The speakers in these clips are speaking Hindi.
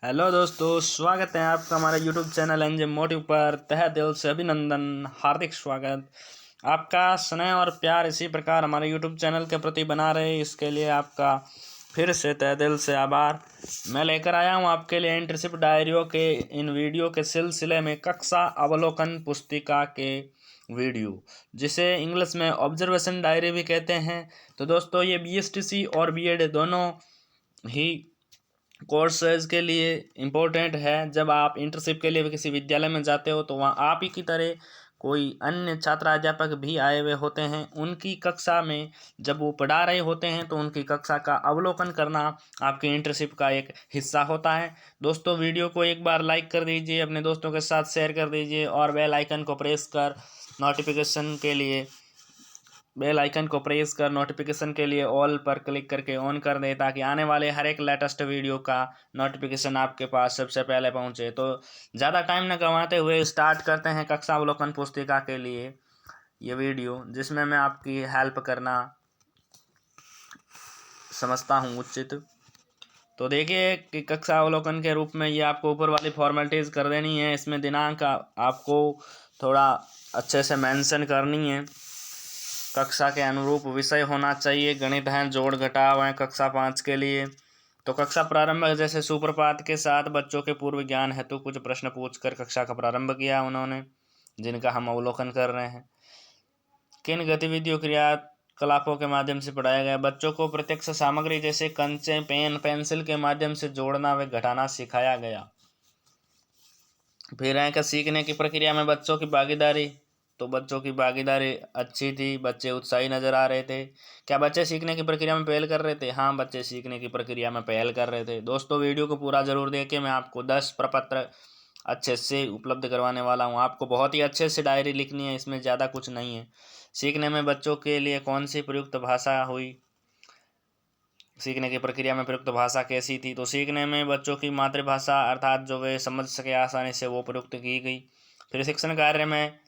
हेलो दोस्तों, स्वागत है आपका हमारे यूट्यूब चैनल एनजे मोटिव पर। तहे दिल से अभिनंदन, हार्दिक स्वागत। आपका स्नेह और प्यार इसी प्रकार हमारे यूट्यूब चैनल के प्रति बना रहे, इसके लिए आपका फिर से तहे दिल से आभार। मैं लेकर आया हूँ आपके लिए इंटर्नशिप डायरियों के इन वीडियो के सिलसिले में कक्षा अवलोकन पुस्तिका के वीडियो, जिसे इंग्लिश में ऑब्जर्वेशन डायरी भी कहते हैं। तो दोस्तों, ये BSTC और BEd दोनों ही कोर्सेज के लिए इम्पोर्टेंट है। जब आप इंटर्नशिप के लिए किसी विद्यालय में जाते हो तो वहाँ आप ही की तरह कोई अन्य छात्र अध्यापक भी आए हुए होते हैं। उनकी कक्षा में जब वो पढ़ा रहे होते हैं तो उनकी कक्षा का अवलोकन करना आपकी इंटर्नशिप का एक हिस्सा होता है। दोस्तों, वीडियो को एक बार लाइक कर दीजिए, अपने दोस्तों के साथ शेयर कर दीजिए और बेल आइकन को प्रेस कर नोटिफिकेशन के लिए ऑल पर क्लिक करके ऑन कर दें, ताकि आने वाले हर एक लेटेस्ट वीडियो का नोटिफिकेशन आपके पास सबसे पहले पहुंचे। तो ज़्यादा टाइम न गंवाते हुए स्टार्ट करते हैं कक्षा अवलोकन पुस्तिका के लिए ये वीडियो, जिसमें मैं आपकी हेल्प करना समझता हूँ उचित। तो देखिए कि कक्षा अवलोकन के रूप में ये आपको ऊपर वाली फॉर्मेलिटीज़ कर देनी है। इसमें दिनांक आपको थोड़ा अच्छे से मेंशन करनी है। कक्षा के अनुरूप विषय होना चाहिए। गणित है, जोड़ घटाव है कक्षा 5 के लिए। तो कक्षा प्रारंभ जैसे सुप्रभात के साथ बच्चों के पूर्व ज्ञान हेतु कुछ प्रश्न पूछकर कक्षा का प्रारंभ किया उन्होंने, जिनका हम अवलोकन कर रहे हैं। किन गतिविधियों क्रियाकलापों के माध्यम से पढ़ाया गया? बच्चों को प्रत्यक्ष सामग्री जैसे कंचे, पेन, पेंसिल के माध्यम से जोड़ना व घटाना सिखाया गया। फिर है कि सीखने की प्रक्रिया में बच्चों की भागीदारी। तो बच्चों की भागीदारी अच्छी थी, बच्चे उत्साही नजर आ रहे थे। क्या बच्चे सीखने की प्रक्रिया में पहल कर रहे थे? हाँ, बच्चे सीखने की प्रक्रिया में पहल कर रहे थे। दोस्तों, वीडियो को पूरा जरूर देखें। मैं आपको 10 प्रपत्र अच्छे से उपलब्ध करवाने वाला हूँ। आपको बहुत ही अच्छे से डायरी लिखनी है, इसमें ज़्यादा कुछ नहीं है। सीखने में बच्चों के लिए कौन सी प्रयुक्त भाषा हुई? सीखने की प्रक्रिया में प्रयुक्त भाषा कैसी थी? तो सीखने में बच्चों की मातृभाषा अर्थात जो वे समझ सके आसानी से, वो प्रयुक्त की गई। फिर शिक्षण कार्य में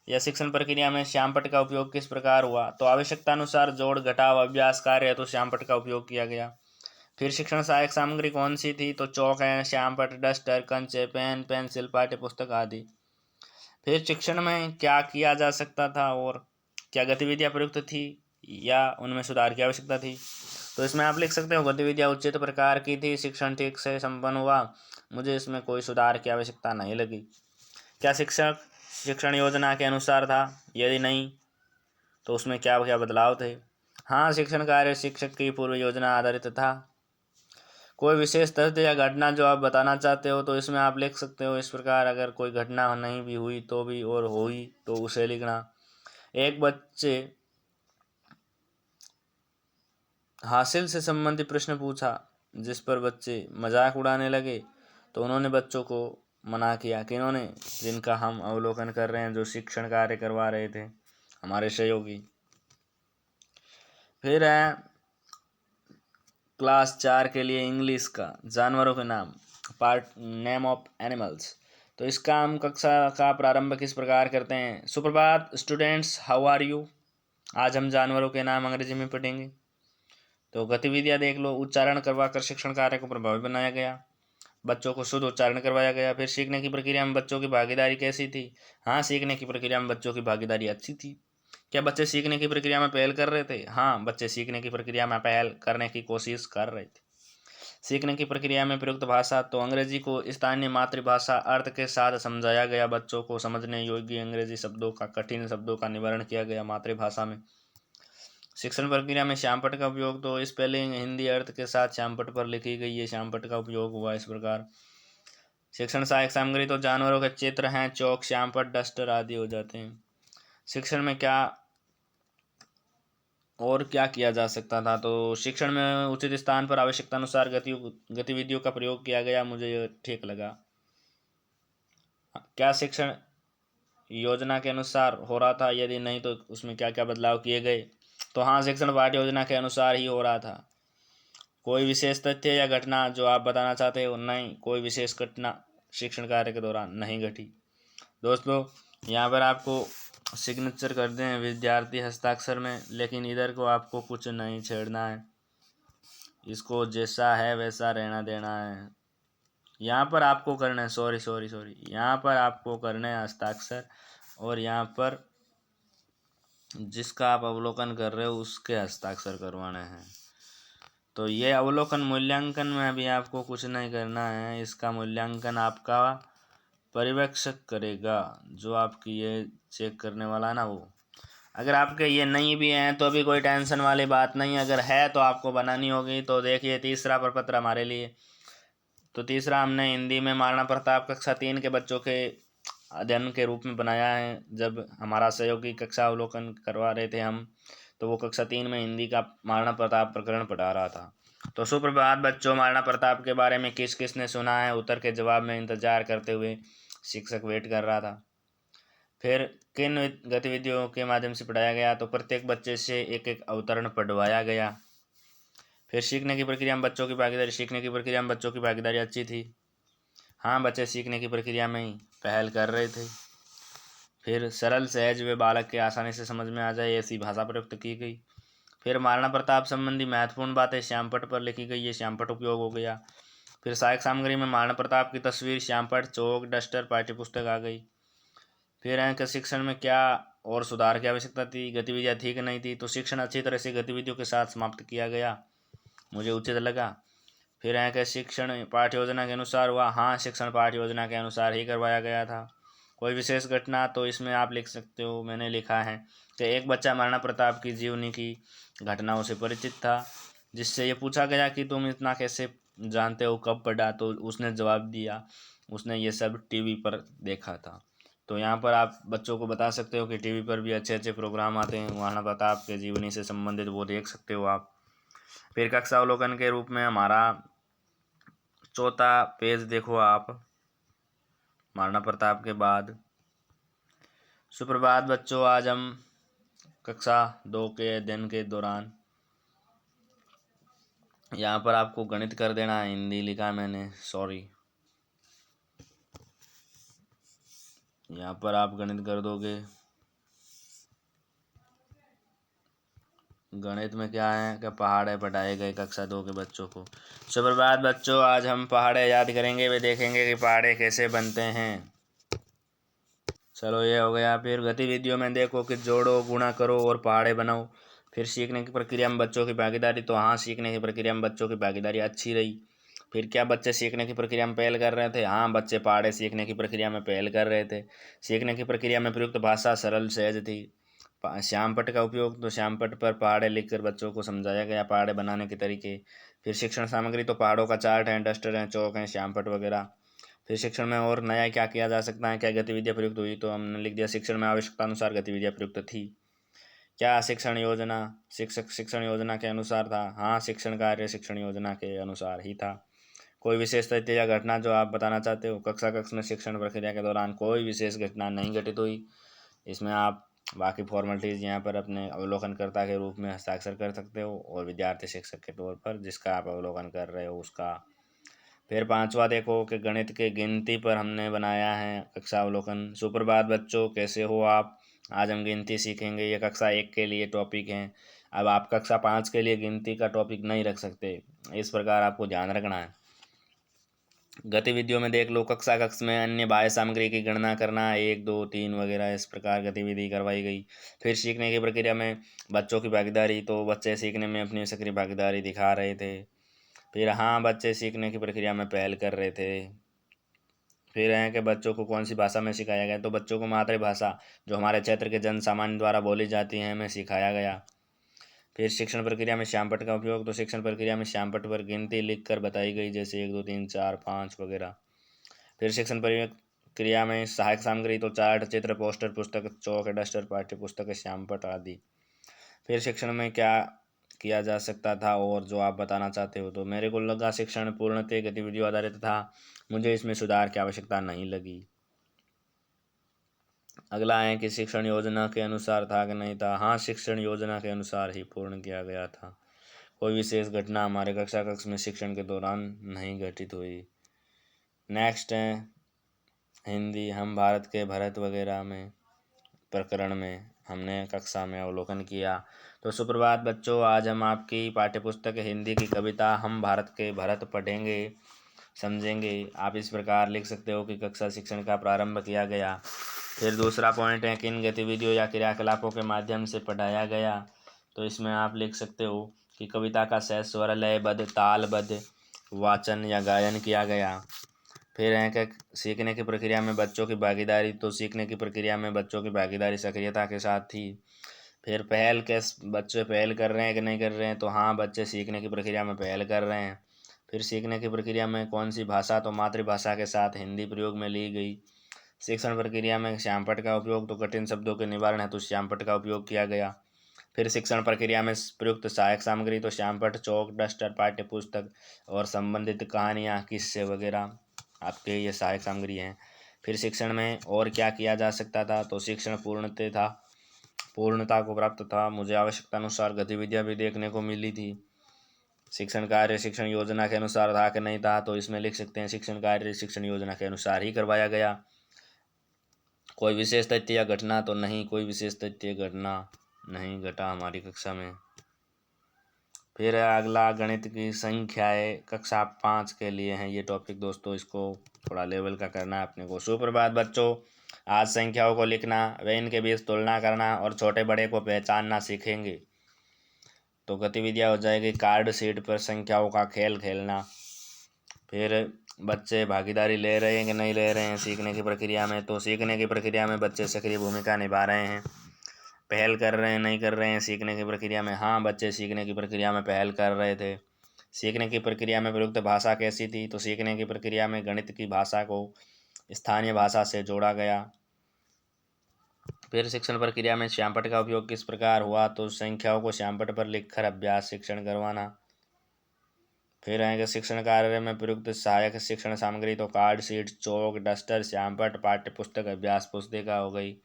या शिक्षण प्रक्रिया में श्यामपट्ट का उपयोग किस प्रकार हुआ? तो आवश्यकता अनुसार जोड़ घटाव अभ्यास कार्य है तो श्यामपट्ट का उपयोग किया गया। फिर शिक्षण सहायक सामग्री कौन सी थी? तो चौक है, श्यामपट्ट, डस्टर, कंचे, पेन, पेंसिल, पाठ्य पुस्तक आदि। फिर शिक्षण में क्या किया जा सकता था और क्या गतिविधियाँ प्रयुक्त थी या उनमें सुधार की आवश्यकता थी? तो इसमें आप लिख सकते हो गतिविधियाँ उचित प्रकार की थी, शिक्षण ठीक से संपन्न हुआ, मुझे इसमें कोई सुधार की आवश्यकता नहीं लगी। क्या शिक्षक शिक्षण योजना के अनुसार था? यदि नहीं तो उसमें क्या क्या बदलाव थे? हाँ, शिक्षण कार्य शिक्षक की पूर्व योजना आधारित था। कोई विशेष तथ्य या घटना जो आप बताना चाहते हो तो इसमें आप लिख सकते हो इस प्रकार। अगर कोई घटना नहीं भी हुई तो भी और हुई तो उसे लिखना। एक बच्चे हासिल से संबंधित प्रश्न पूछा जिस पर बच्चे मजाक उड़ाने लगे, तो उन्होंने बच्चों को मना किया। किन्होंने? जिनका हम अवलोकन कर रहे हैं, जो शिक्षण कार्य करवा रहे थे, हमारे सहयोगी। फिर है क्लास 4 के लिए इंग्लिश का जानवरों के नाम, पार्ट नेम ऑफ एनिमल्स। तो इसका हम कक्षा का प्रारंभ किस प्रकार करते हैं? सुप्रभात स्टूडेंट्स, हाउ आर यू। आज हम जानवरों के नाम अंग्रेजी में पढ़ेंगे। तो गतिविधियां देख लो। उच्चारण करवाकर शिक्षण कार्य को प्रभावी बनाया गया, बच्चों को शुद्ध उच्चारण करवाया गया। फिर सीखने की प्रक्रिया में बच्चों की भागीदारी कैसी थी? हाँ, सीखने की प्रक्रिया में बच्चों की भागीदारी अच्छी थी। क्या बच्चे सीखने की प्रक्रिया में पहल कर रहे थे? हाँ, बच्चे सीखने की प्रक्रिया में पहल करने की कोशिश कर रहे थे। सीखने की प्रक्रिया में प्रयुक्त भाषा, तो अंग्रेजी को स्थानीय मातृभाषा अर्थ के साथ समझाया गया। बच्चों को समझने योग्य अंग्रेजी शब्दों का, कठिन शब्दों का निवारण किया गया मातृभाषा में। शिक्षण प्रक्रिया में श्यामपट्ट का उपयोग, तो स्पेलिंग हिंदी अर्थ के साथ श्यामपट्ट पर लिखी गई है, श्यामपट्ट का उपयोग हुआ इस प्रकार। शिक्षण सहायक सामग्री, तो जानवरों के चित्र हैं, चौक, श्यामपट्ट, डस्टर आदि हो जाते हैं। शिक्षण में क्या और क्या किया जा सकता था? तो शिक्षण में उचित स्थान पर आवश्यकता अनुसार गतिविधियों का प्रयोग किया गया, मुझे ये ठीक लगा। क्या शिक्षण योजना के अनुसार हो रहा था? यदि नहीं तो उसमें क्या क्या बदलाव किए गए? तो हाँ, शिक्षण पाठ्य योजना के अनुसार ही हो रहा था। कोई विशेष तथ्य या घटना जो आप बताना चाहते हो? नहीं, कोई विशेष घटना शिक्षण कार्य के दौरान नहीं घटी। दोस्तों, यहाँ पर आपको सिग्नेचर कर दें विद्यार्थी हस्ताक्षर में, लेकिन इधर को आपको कुछ नहीं छेड़ना है, इसको जैसा है वैसा रहना देना है। यहाँ पर आपको करना है, सॉरी, यहाँ पर आपको करना है हस्ताक्षर, और यहाँ पर जिसका आप अवलोकन कर रहे हो उसके हस्ताक्षर करवाने हैं। तो ये अवलोकन मूल्यांकन में अभी आपको कुछ नहीं करना है, इसका मूल्यांकन आपका पर्यवेक्षक करेगा, जो आपकी ये चेक करने वाला है ना वो। अगर आपके ये नहीं भी हैं तो अभी कोई टेंशन वाली बात नहीं, अगर है तो आपको बनानी होगी। तो देखिए तीसरा प्रपत्र हमारे लिए, तो तीसरा हमने हिंदी में महाराणा प्रताप कक्षा 3 के बच्चों के अध्ययन के रूप में बनाया है। जब हमारा सहयोगी कक्षा अवलोकन करवा रहे थे हम, तो वो कक्षा 3 में हिंदी का महाराणा प्रताप प्रकरण पढ़ा रहा था। तो सुप्रभात बच्चों, महाराणा प्रताप के बारे में किस किस ने सुना है? उत्तर के जवाब में इंतजार करते हुए शिक्षक वेट कर रहा था। फिर किन गतिविधियों के माध्यम से पढ़ाया गया? तो प्रत्येक बच्चे से एक एक अवतरण पढ़वाया गया। फिर सीखने की प्रक्रिया में बच्चों की भागीदारी, सीखने की प्रक्रिया में बच्चों की भागीदारी अच्छी थी। हाँ, बच्चे सीखने की प्रक्रिया में ही पहल कर रहे थे। फिर सरल सहज व बालक के आसानी से समझ में आ जाए ऐसी भाषा प्रयुक्त की गई। फिर महाराणा प्रताप संबंधी महत्वपूर्ण बातें श्यामपट्ट पर लिखी गई, ये श्यामपट्ट उपयोग हो गया। फिर सहायक सामग्री में महाराणा प्रताप की तस्वीर, श्यामपट्ट, चौक, डस्टर, पाठ्यपुस्तक आ गई। फिर अंक शिक्षण में क्या और सुधार की आवश्यकता थी? गतिविधियाँ थी कि नहीं थी? तो शिक्षण अच्छी तरह से गतिविधियों के साथ समाप्त किया गया, मुझे उचित लगा। फिर है कि शिक्षण पाठ्य योजना के अनुसार हुआ? हाँ, शिक्षण पाठ्य योजना के अनुसार ही करवाया गया था। कोई विशेष घटना? तो इसमें आप लिख सकते हो, मैंने लिखा है कि एक बच्चा महाराणा प्रताप की जीवनी की घटनाओं से परिचित था, जिससे ये पूछा गया कि तुम इतना कैसे जानते हो, कब पढ़ा? तो उसने जवाब दिया उसने ये सब टीवी पर देखा था। तो यहाँ पर आप बच्चों को बता सकते हो कि टीवी पर भी अच्छे अच्छे प्रोग्राम आते हैं, महाराणा प्रताप के जीवनी से संबंधित, वो देख सकते हो आप। फिर कक्षा अवलोकन के रूप में हमारा चौथा पेज देखो आप, महाराणा प्रताप के बाद। सुप्रभात बच्चों, आज हम कक्षा 2 के अध्ययन के दौरान, यहाँ पर आपको गणित कर देना है, हिंदी लिखा मैंने, सॉरी, यहाँ पर आप गणित कर दोगे। गणित में क्या है कि पहाड़े पढ़ाए गए कक्षा 2 के बच्चों को। सुप्रभात बच्चों, आज हम पहाड़े याद करेंगे, वे देखेंगे कि पहाड़े कैसे बनते हैं। चलो ये हो गया। फिर गतिविधियों में देखो कि जोड़ो, गुणा करो और पहाड़े बनाओ। फिर सीखने की प्रक्रिया में बच्चों की भागीदारी, तो हाँ, सीखने की प्रक्रिया में बच्चों की भागीदारी अच्छी रही। फिर क्या बच्चे सीखने की प्रक्रिया में पहल कर रहे थे? हाँ, बच्चे पहाड़े सीखने की प्रक्रिया में पहल कर रहे थे। सीखने की प्रक्रिया में प्रयुक्त भाषा सरल सहज थी। श्यामपट्ट का उपयोग, तो श्यामपट्ट पर पहाड़े लिखकर बच्चों को समझाया गया पहाड़े बनाने के तरीके। फिर शिक्षण सामग्री, तो पहाड़ों का चार्ट है, डस्टर हैं, चौक हैं, श्यामपट्ट वगैरह। फिर शिक्षण में और नया क्या किया जा सकता है, क्या गतिविधियाँ प्रयुक्त हुई? तो हमने लिख दिया शिक्षण में आवश्यकता अनुसार गतिविधियाँ प्रयुक्त थी। क्या शिक्षण योजना शिक्षक शिक्षण योजना के अनुसार था? हाँ, शिक्षण कार्य शिक्षण योजना के अनुसार ही था। कोई विशेष तथ्य या घटना जो आप बताना चाहते हो? कक्ष में शिक्षण प्रक्रिया के दौरान कोई विशेष घटना नहीं घटित हुई। इसमें आप बाकी फॉर्मेलिटीज़ यहाँ पर अपने अवलोकनकर्ता के रूप में हस्ताक्षर कर सकते हो, और विद्यार्थी शिक्षक के तौर पर जिसका आप अवलोकन कर रहे हो उसका। फिर पांचवा देखो कि गणित के गिनती पर हमने बनाया है कक्षा अवलोकन। सुप्रभात बच्चों, कैसे हो आप? आज हम गिनती सीखेंगे, ये कक्षा 1 के लिए टॉपिक है। अब आप कक्षा 5 के लिए गिनती का टॉपिक नहीं रख सकते, इस प्रकार आपको ध्यान रखना है। गतिविधियों में देख लो, कक्ष में अन्य बाह्य सामग्री की गणना करना, 1 2 3 वगैरह, इस प्रकार गतिविधि करवाई गई। फिर सीखने की प्रक्रिया में बच्चों की भागीदारी, तो बच्चे सीखने में अपनी सक्रिय भागीदारी दिखा रहे थे। फिर हाँ, बच्चे सीखने की प्रक्रिया में पहल कर रहे थे। फिर हैं कि बच्चों को कौन सी भाषा में सिखाया गया? तो बच्चों को मातृभाषा, जो हमारे क्षेत्र के जन सामान्य द्वारा बोली जाती हैं, में सिखाया गया। फिर शिक्षण प्रक्रिया में श्यामपट्ट का उपयोग, तो शिक्षण प्रक्रिया में श्यामपट्ट पर गिनती लिखकर बताई गई, जैसे 1 2 3 4 5 वगैरह। फिर शिक्षण प्रक्रिया में सहायक सामग्री, तो चार्ट, चित्र, पोस्टर, पुस्तक, चौक, डस्टर, पाठ्य पुस्तक, श्यामपट्ट आदि। फिर शिक्षण में क्या किया जा सकता था और जो आप बताना चाहते हो? तो मेरे को लगा शिक्षण पूर्णतः गतिविधियों आधारित था, मुझे इसमें सुधार की आवश्यकता नहीं लगी। अगला है कि शिक्षण योजना के अनुसार था कि नहीं था? हाँ, शिक्षण योजना के अनुसार ही पूर्ण किया गया था। कोई विशेष घटना हमारे कक्ष में शिक्षण के दौरान नहीं घटित हुई। नेक्स्ट है हिंदी, हम भारत के भरत वगैरह में प्रकरण में हमने कक्षा में अवलोकन किया। तो सुप्रभात बच्चों, आज हम आपकी पाठ्यपुस्तक हिंदी की कविता हम भारत के भरत पढ़ेंगे। समझेंगे। आप इस प्रकार लिख सकते हो कि कक्षा शिक्षण का प्रारंभ किया गया। फिर दूसरा पॉइंट है किन गतिविधियों या क्रियाकलापों के माध्यम से पढ़ाया गया। तो इसमें आप लिख सकते हो कि कविता का सहज स्वर लयबद्ध तालबद्ध वाचन या गायन किया गया। फिर है कि सीखने की प्रक्रिया में बच्चों की भागीदारी। तो सीखने की प्रक्रिया में बच्चों की भागीदारी सक्रियता के साथ थी। फिर पहल के बच्चे पहल कर रहे हैं कि नहीं कर रहे हैं। तो हाँ, बच्चे सीखने की प्रक्रिया में पहल कर रहे हैं। फिर सीखने की प्रक्रिया में कौन सी भाषा। तो मातृभाषा के साथ हिंदी प्रयोग में ली गई। शिक्षण प्रक्रिया में श्यामपट्ट का उपयोग। तो कठिन शब्दों के निवारण हेतु श्यामपट्ट का उपयोग किया गया। फिर शिक्षण प्रक्रिया में प्रयुक्त सहायक सामग्री। तो श्यामपट्ट चौक डस्टर पाठ्य पुस्तक और संबंधित कहानियाँ किस्से वगैरह आपके ये सहायक सामग्री हैं। फिर शिक्षण में और क्या किया जा सकता था। तो शिक्षण पूर्णता को प्राप्त था। मुझे आवश्यकता अनुसार गतिविधियाँ भी देखने को मिली थी। शिक्षण कार्य शिक्षण योजना के अनुसार था कि नहीं था। तो इसमें लिख सकते हैं शिक्षण कार्य शिक्षण योजना के अनुसार ही करवाया गया। कोई विशेष तथ्य या घटना। तो नहीं, कोई विशेष तथ्य घटना नहीं घटा हमारी कक्षा में। फिर अगला गणित की संख्याएं कक्षा 5 के लिए हैं ये टॉपिक दोस्तों। इसको थोड़ा लेवल का करना है अपने को। सुप्रभात बच्चों, आज संख्याओं को लिखना, वे इनके बीच तुलना करना और छोटे बड़े को पहचानना सीखेंगे। तो गतिविधियाँ हो जाएगी कार्ड शीट पर संख्याओं का खेल खेलना। फिर बच्चे भागीदारी ले रहे हैं कि नहीं ले रहे हैं सीखने की प्रक्रिया में। तो सीखने की प्रक्रिया में बच्चे सक्रिय भूमिका निभा रहे हैं। पहल कर रहे हैं नहीं कर रहे हैं सीखने की प्रक्रिया में। हाँ, बच्चे सीखने की प्रक्रिया में पहल कर रहे थे। सीखने की प्रक्रिया में प्रयुक्त भाषा कैसी थी। तो सीखने की प्रक्रिया में गणित की भाषा को स्थानीय भाषा से जोड़ा गया। फिर शिक्षण प्रक्रिया में श्यामपट्ट का उपयोग किस प्रकार हुआ। तो संख्याओं को श्यामपट्ट पर लिखकर अभ्यास शिक्षण करवाना। फिर आएंगे शिक्षण कार्य में प्रयुक्त सहायक शिक्षण सामग्री। तो कार्ड शीट चौक डस्टर श्यामपट्ट पाठ्य पुस्तक अभ्यास पुस्तिका हो गई।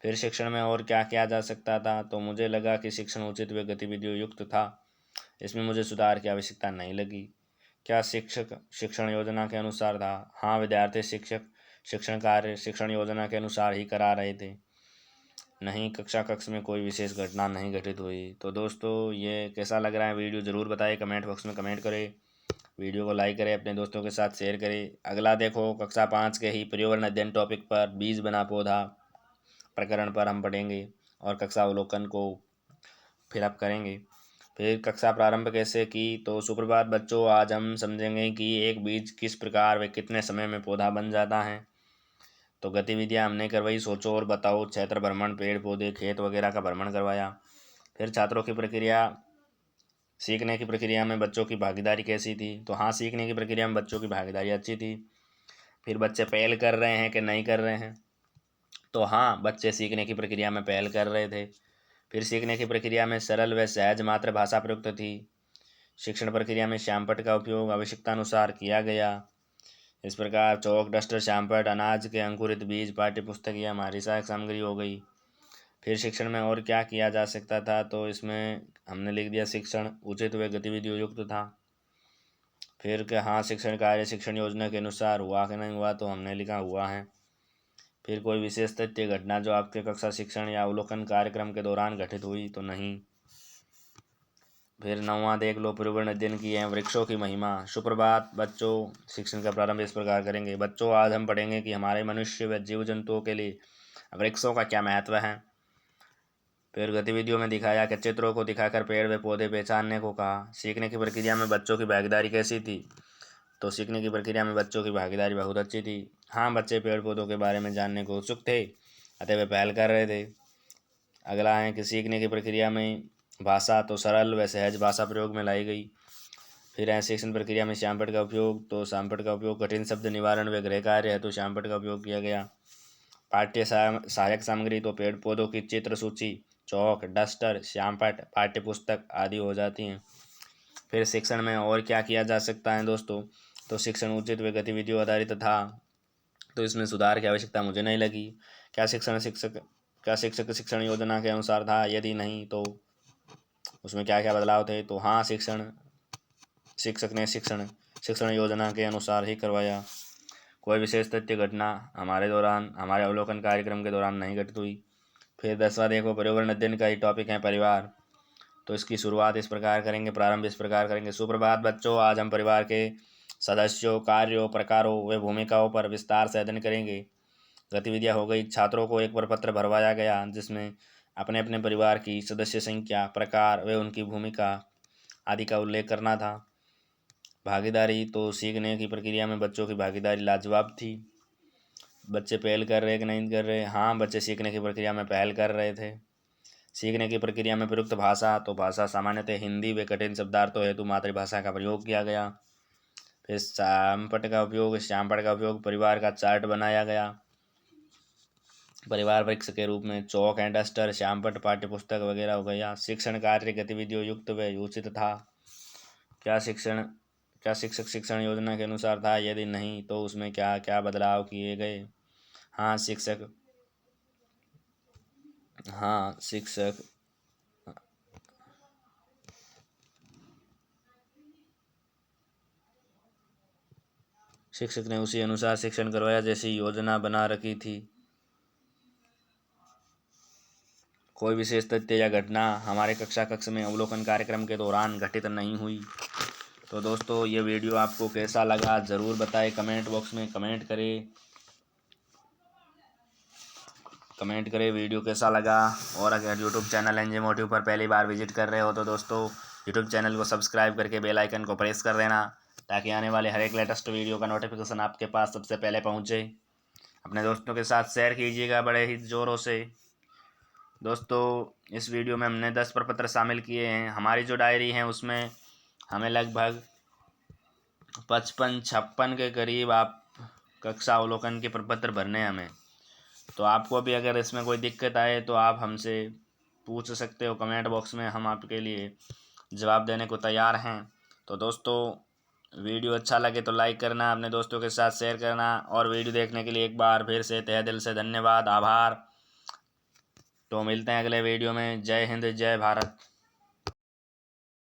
फिर शिक्षण में और क्या किया जा सकता था। तो मुझे लगा कि शिक्षण उचित व गतिविधियों युक्त था। इसमें मुझे सुधार की आवश्यकता नहीं लगी। क्या शिक्षक शिक्षण योजना के अनुसार था। हाँ, विद्यार्थी शिक्षक शिक्षण कार्य शिक्षण योजना के अनुसार ही करा रहे थे। नहीं, कक्षा कक्ष में कोई विशेष घटना नहीं घटित हुई। तो दोस्तों ये कैसा लग रहा है वीडियो ज़रूर बताइए, कमेंट बॉक्स में कमेंट करें। वीडियो को लाइक करें, अपने दोस्तों के साथ शेयर करें। अगला देखो कक्षा 5 के ही पर्यावरण अध्ययन टॉपिक पर बीज बना पौधा प्रकरण पर हम पढ़ेंगे और कक्षा अवलोकन को फिलअप करेंगे। फिर कक्षा प्रारंभ कैसे की। तो सुप्रभात बच्चों, आज हम समझेंगे कि एक बीज किस प्रकार व कितने समय में पौधा बन जाता है। तो गतिविधियाँ हमने करवाई, सोचो और बताओ, क्षेत्र भ्रमण, पेड़ पौधे खेत वगैरह का भ्रमण करवाया। फिर छात्रों की प्रक्रिया सीखने की प्रक्रिया में बच्चों की भागीदारी कैसी थी। तो हाँ, सीखने की प्रक्रिया में बच्चों की भागीदारी अच्छी थी। फिर बच्चे पहल कर रहे हैं कि नहीं कर रहे हैं। तो हाँ, बच्चे सीखने की प्रक्रिया में पहल कर रहे थे। फिर सीखने की प्रक्रिया में सरल व सहज मातृभाषा प्रयुक्त थी। शिक्षण प्रक्रिया में श्यामपट्ट का उपयोग आवश्यकता अनुसार किया गया। इस प्रकार चौक डस्टर श्यामपट्ट अनाज के अंकुरित बीज पाठ्य पुस्तक या हमारी सहायक सामग्री हो गई। फिर शिक्षण में और क्या किया जा सकता था। तो इसमें हमने लिख दिया शिक्षण उचित व गतिविधियों युक्त था। फिर कि हाँ, शिक्षण कार्य शिक्षण योजना के अनुसार हुआ कि नहीं हुआ। तो हमने लिखा हुआ है। फिर कोई विशेष तथ्य घटना जो आपके कक्षा शिक्षण या अवलोकन कार्यक्रम के दौरान घटित हुई। तो नहीं। फिर 9वां देख लो पर्यावरण अध्ययन की है वृक्षों की महिमा। सुप्रभात बच्चों, शिक्षण का प्रारंभ इस प्रकार करेंगे। बच्चों, आज हम पढ़ेंगे कि हमारे मनुष्य व जीव जंतुओं के लिए वृक्षों का क्या महत्व है। फिर गतिविधियों में दिखाया कि चित्रों को दिखाकर पेड़ व पौधे पहचानने को कहा। सीखने की प्रक्रिया में बच्चों की भागीदारी कैसी थी। तो सीखने की प्रक्रिया में बच्चों की भागीदारी बहुत अच्छी थी। हाँ, बच्चे पेड़ पौधों के बारे में जानने को उत्सुक थे, अतः वे पहल कर रहे थे। अगला है कि सीखने की प्रक्रिया में भाषा। तो सरल व सहज भाषा प्रयोग में लाई गई। फिर है शिक्षण प्रक्रिया में श्यामपट्ट का उपयोग। तो श्यामपट्ट का उपयोग कठिन शब्द निवारण व गृह कार्य है तो श्यामपट्ट का उपयोग किया गया। पाठ्य सहायक सामग्री। तो पेड़ पौधों की चित्र सूची चौक डस्टर श्यामपट्ट पाठ्य पुस्तक आदि हो जाती हैं। फिर शिक्षण में और क्या किया जा सकता है दोस्तों। तो शिक्षण उचित व गतिविधियों आधारित था। तो इसमें सुधार की आवश्यकता मुझे नहीं लगी। क्या शिक्षक शिक्षण योजना के अनुसार था। यदि नहीं तो उसमें क्या क्या बदलाव थे। तो हाँ, शिक्षक ने शिक्षण योजना के अनुसार ही करवाया। कोई विशेष तथ्य घटना हमारे अवलोकन कार्यक्रम के दौरान नहीं घटित हुई। फिर 10वां देखो पर्यावरण अध्ययन का ही टॉपिक है परिवार। तो इसकी शुरुआत इस प्रकार करेंगे, प्रारंभ इस प्रकार करेंगे। सुप्रभात बच्चों, आज हम परिवार के सदस्यों, कार्यों, प्रकारों व भूमिकाओं पर विस्तार से अध्ययन करेंगे। गतिविधियाँ हो गई, छात्रों को एक प्रपत्र भरवाया गया जिसमें अपने अपने परिवार की सदस्य संख्या, प्रकार व उनकी भूमिका आदि का उल्लेख करना था। भागीदारी, तो सीखने की प्रक्रिया में बच्चों की भागीदारी लाजवाब थी। बच्चे पहल कर रहे कि नहीं कर रहे? हाँ, बच्चे सीखने की प्रक्रिया में पहल कर रहे थे। सीखने की प्रक्रिया में प्रयुक्त भाषा, तो भाषा सामान्यतः हिंदी व कठिन शब्दार्थों हेतु मातृभाषा का प्रयोग किया गया। फिर श्यामपट्ट का उपयोग, परिवार का चार्ट बनाया गया। परिवार वृक्ष के रूप में चौक एंड डस्टर, श्यामपट्ट, पाठ्यपुस्तक वगैरह हो गया। शिक्षण कार्य गतिविधियों युक्त व उचित था। क्या शिक्षक शिक्षण योजना के अनुसार था? यदि नहीं तो उसमें क्या क्या बदलाव किए गए? हाँ, शिक्षक शिक्षक ने उसी अनुसार शिक्षण करवाया जैसी योजना बना रखी थी। कोई विशेष तथ्य या घटना हमारे कक्ष में अवलोकन कार्यक्रम के दौरान घटित नहीं हुई। तो दोस्तों, ये वीडियो आपको कैसा लगा ज़रूर बताएं, कमेंट बॉक्स में कमेंट करें वीडियो कैसा लगा। और अगर यूट्यूब चैनल एनजे मोटिव पर पहली बार विजिट कर रहे हो तो दोस्तों यूट्यूब चैनल को सब्सक्राइब करके बेल आइकन को प्रेस कर देना, ताकि आने वाले हर एक लेटेस्ट वीडियो का नोटिफिकेशन आपके पास सबसे पहले पहुंचे। अपने दोस्तों के साथ शेयर कीजिएगा बड़े ही ज़ोरों से। दोस्तों, इस वीडियो में हमने 10 प्रपत्र शामिल किए हैं। हमारी जो डायरी है उसमें हमें लगभग 55-56 के करीब आप कक्षा अवलोकन के प्रपत्र भरने हैं हमें। तो आपको भी अगर इसमें कोई दिक्कत आए तो आप हमसे पूछ सकते हो कमेंट बॉक्स में, हम आपके लिए जवाब देने को तैयार हैं। तो दोस्तों, वीडियो अच्छा लगे तो लाइक करना, अपने दोस्तों के साथ शेयर करना, और वीडियो देखने के लिए एक बार फिर से तहे दिल से धन्यवाद, आभार। तो मिलते हैं अगले वीडियो में। जय हिंद, जय भारत।